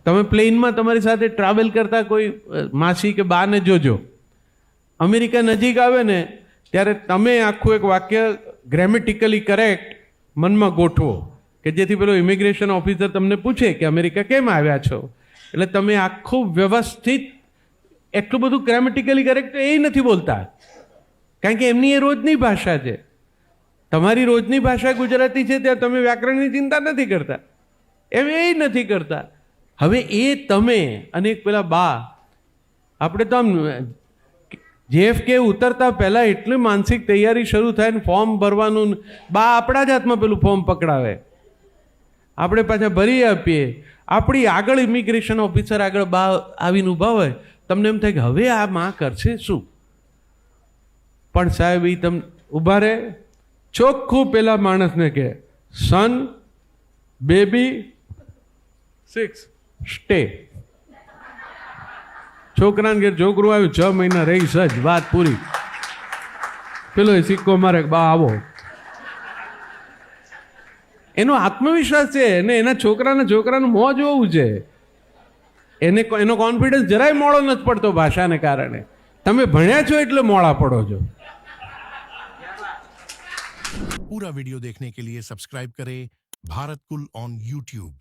તમે પ્લેનમાં તમારી સાથે ટ્રાવેલ કરતા કોઈ માસી કે બાને જોજો, અમેરિકા નજીક આવે ને ત્યારે તમે આખું એક વાક્ય ગ્રેમેટિકલી કરેક્ટ મનમાં ગોઠવો કે જેથી પેલો ઇમિગ્રેશન ઓફિસર તમને પૂછે કે અમેરિકા કેમ આવ્યા છો, એટલે તમે આખું વ્યવસ્થિત એટલું બધું ગ્રામેટિકલી કરેક્ટ એ નથી બોલતા, કારણ કે એમની એ રોજની ભાષા છે. તમારી રોજની ભાષા ગુજરાતી છે ત્યાં તમે વ્યાકરણની ચિંતા નથી કરતા, એમ એ નથી કરતા. હવે એ તમે અને એક પેલા બા, આપણે તો આમ JFK ઉતરતા પહેલાં એટલી માનસિક તૈયારી શરૂ થાય ને ફોર્મ ભરવાનું, બા આપણા જ હાથમાં પેલું ફોર્મ પકડાવે, આપણે પાછા ભરી આપીએ. આપણી આગળ ઇમિગ્રેશન ઓફિસર આગળ બા આવીને ઊભા હોય, તમને એમ થાય કે હવે આ માં કરશે શું, પણ સાહેબ એ તમે ઊભા રહે, ચોખ્ખું પેલા માણસને કહે સન બેબી 6 સ્ટે. છોકરાને ઘેર છોકરું આવ્યું 6 મહિના રહી સજ, વાત પૂરી. પેલો સિક્કો મારે બા આવો, એનો આત્મવિશ્વાસ છે ને એના છોકરાનું મોં જોવું છે, એનો કોન્ફિડન્સ જરાય મોડો નથી પડતો ભાષાને કારણે. તમે ભણ્યા છો એટલે મોડા પડો છો. पूरा वीडियो देखने के लिए सब्सक्राइब करें भारत कुल ऑन YouTube।